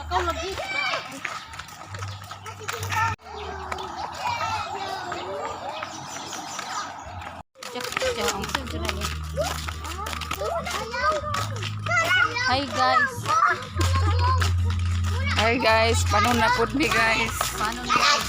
Hi guys. Hi guys, paano na po ni guys? Paano na guys?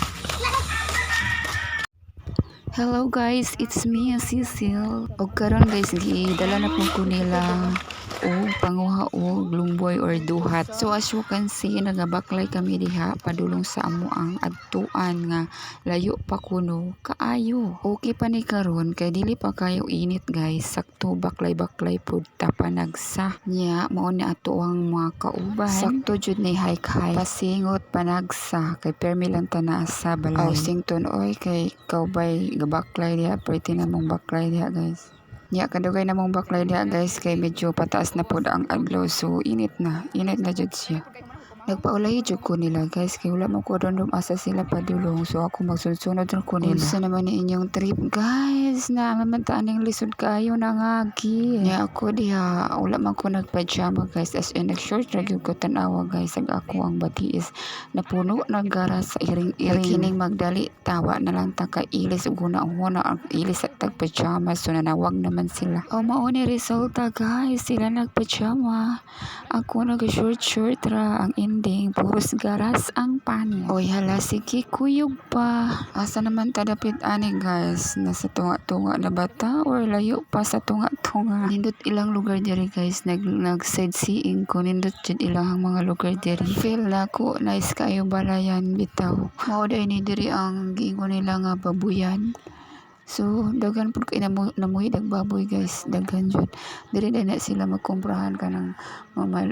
Hello guys, it's me, Cecil. O karon guys, dala na po ko nila o panguha o lumboy or duhat. So as you can see, nagabaklay kami diha padulong sa amo ang adtuan nga layo pa kuno kaayo. Okay pa ni karon kay dili pa kayo init guys. Sakto baklay-baklay pud ta panagsa. Nya mao ni ato ang mga kauban. Sakto jud ni hike-hike. Pasingot panagsa kay permi lang ta naa sa balay. Sington oy kay kaubay gabaklay diha, pretty namong baklay diha guys. Nya kadugay namong baklay diha guys kay medyo pataas na pod ang adlaw, so init na jud siya. Nagpaulay jud ko nila guys kay wala man ko random asa sila padulong, so ako magsunod ra ko nila. Unsa naman ni inyong trip guys? Na mamantaan ning lisod kayo nangagi. Nya ako diha wala man ko nagpajama guys, as in nag short ra gyud ko tan-awa guys ag ako ang batiis napuno nagara sa iring-iring. Kining magdali tawa na lang ta ka ilis ug huna ang ilis at tagpajama, so nanawag naman sila. O mao ni resulta guys, sila nagpajama. Ako nag-short ra, ang ending puros garas ang panin. Oy hala, sige kuyog pa. Asa naman ta dapit ani guys? Nasa tunga-tunga na bata or layo pa sa tunga-tunga? Nindot ilang lugar diri guys, nag-sightseeing ko, nindot jud ilang mga lugar diri. Feel na ko nice kayo balayan bitaw. Mao day ni diri ang giingon nila nga babuyan. So daghan pud kay namuhi dag baboy guys, daghan jud. Diri na sila magkomprahan ka ng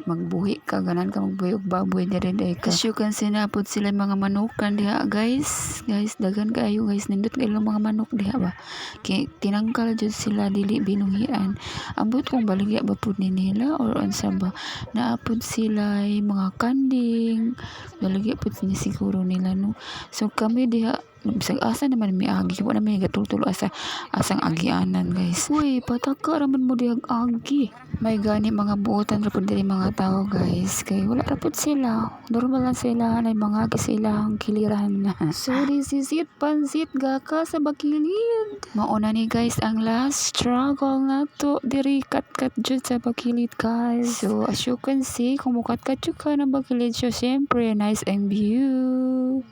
magbuhi ka, ganan ka magbuhi og baboy diri ka. As you can see na pud sila mga manukan diha guys. Guys daghan kaayo guys, nindot kay ilang mga manok diha ba. Kay tinangkal jud sila dili binuhian. Ambot kung baligya ba pud ni nila or unsa ba. Naapod sila mga kanding. Baligya pud ni siguro nila no. So kami diha bisag asa naman may agi, wala may gatultulo asang agianan guys. Uy pataka raman mo diag agi, may gani mga buotan ra pud diri mga tao guys, kay wala ra pud sila, normal lang sila na mga agi sa ilang kiliran na. So this is it, pansit gaka sa bakilid. Mauna ni guys ang last struggle nato diri, kat jud sa bakilid guys. So as you can see, kung mukat-kat jud ka ng bakilid, so syempre nice ang view.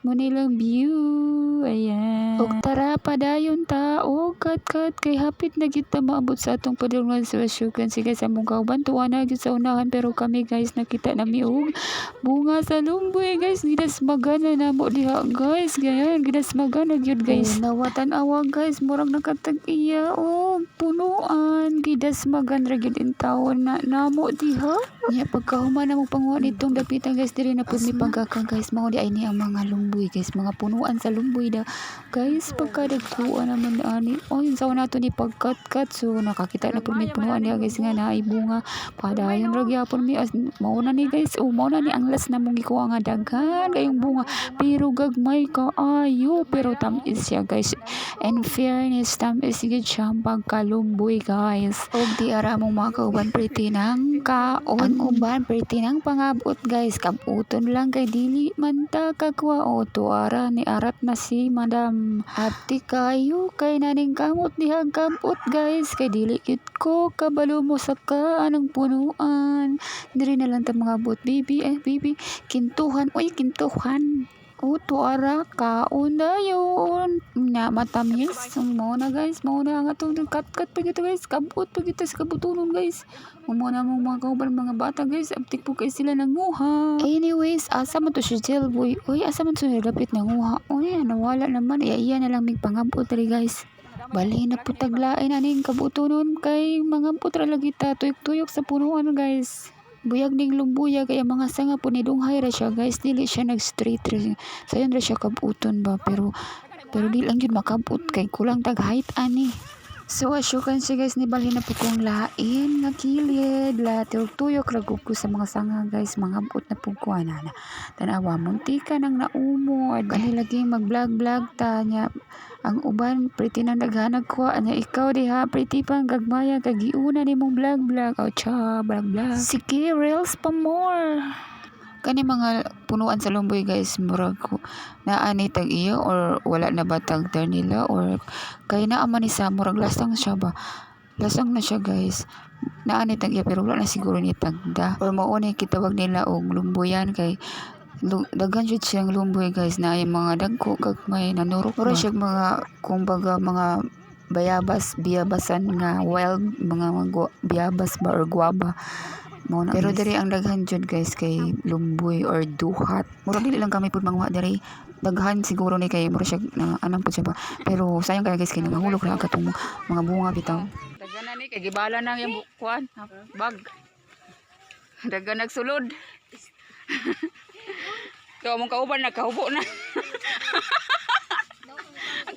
Munilang view, ayan. Og tara padayon ta, o kat kay hapit na gyud ta maabot sa atong padulungan sa Sugan. Sige sa mong kauban, tuwa na gyud sa unahan, pero kami guys nakita na miog bunga sa lumboy guys, ginasmagana na mo diha guys, ganyan ginasmagana gyud guys. Nawatan awa guys, murag nakatag-iya o punuan, ginasmagan ra gyud in taon na namo diha. Nya pagkahuman na mo panguha nitong dapitan guys, diri na pud mi pagkaka guys, mao di ay ni ang mga lumboy guys, mga punuan sa lumboy da guys. Pagkadagkuan naman ani, yun sa nato ni pagkat-kat, so nakakita na pud may punuan diha guys nga naay bunga. Padayon ra gyapon mi, mao na ni guys, mao na ni ang last na mong gikuha nga daghan kayong bunga, pero gagmay kaayo, pero tamis siya guys. In fairness, tamis gyud siya pagkalumboy guys. Og di ara mong mga kauban pretty nang kaon, uban pretty nang pangabot guys, kabuton lang kay dili man ta kagwa. O tuara ni arat na si madam, ati kayo kay naning kamot diha kabot guys, kay dili gyud ko kabalo mo sa anang punuan. Diri na lang ta mga bot bibi, bibi kintuhan, oy kintuhan. O tuara kaon dayon na matamis mo na guys, mo na nga to kat pa gito guys, kabot pa gito sa kabutunon guys. Mo na mo mga kauban mga bata guys, aptik po kay sila nanguha. Anyways, asa man to si Jelboy, oy asa man to lapit nanguha, oy nawala naman, iya na lang mig pangabot ri guys. Bali na po taglain aning kabutunon kay mga putra lagi ta tuyok-tuyok sa punuan guys. Buyag ning lumbuya kaya mga sanga po ni dunghay ra siya guys, dili siya nag straight ra siya. Sayon ra siya kabuton ba, pero di lang yun makabut kay kulang tag height ani. So as you can see guys, nibalhin na po kong lain nga kilid, tuyok ragog ko sa mga sanga guys, mga buot na po ko na tanawa muntika nang naumod kani lagi mag vlog ta nya. Ang uban pretty nang naghanag ko anya, ikaw diha pretty pang gagmaya kagiuna nimong vlog o cha vlog. Sige reels pa more. kani mga punuan sa lumboy guys, murag naa ni tag iyo or wala na ba tagda nila or kay naa man ni sa murag lasang siya ba. Lasang na siya guys. Naa ni tag iyo pero wala na siguro ni tagda. Or mao ni kitawag nila og lumboyan kay daghan jud siyang lumboy guys na yung mga dagko gagmay nanurok ba. Siya mga kumbaga mga biyabasan nga wild mga biyabas ba or guaba. Pero diri ang daghan jud guys kay lumboy or duhat. Mura dili lang kami pud manguha diri. Daghan siguro ni kay mura siya anang pud siya ba. Pero sayang kay guys kay nangahulog ra katong mga bunga bitaw. Daghan na ni kay gibala nang yung kuan bag. Daghan nagsulod. Kau mong kauban nakahubo na.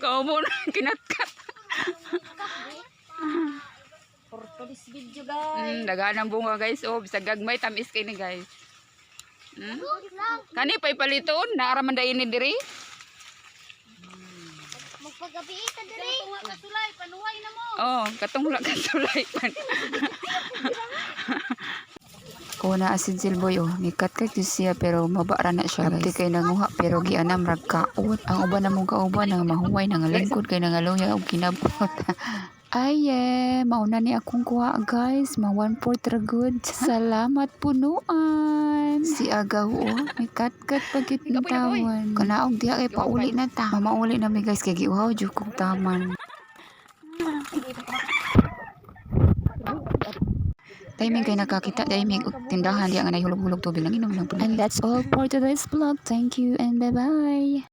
Kaubo na kinatkat. For this video guys. Daghan ang bunga guys. Oh, bisag gagmay tamis kay ni guys. Kani pay paliton naaraman day ni diri. Magpagabi ka diri. Tunga ka sulay, panuway na mo. Oh, katungla ka sulay pan. Kuna asin silboy oh, nikat siya pero mabara na siya guys. Kay nanguha pero gianam rag kaot. Ang uban namong kauban nang mahuway nang lingkod kay nangaluya og kinabot. Ay, mauna ni akong kuha guys. Ma 1/4 ra good. Salamat punuan. Si Agaw oh. May kat-kat pagit ng tawan. Kanaog diha kay pauli na ta. Mamauli na mi guys kay giuhaw jud kog taman. Timing kay nakakita timing tindahan diya nga nahulog-hulog tubig nang inom lang. And that's all for today's vlog. Thank you and bye-bye.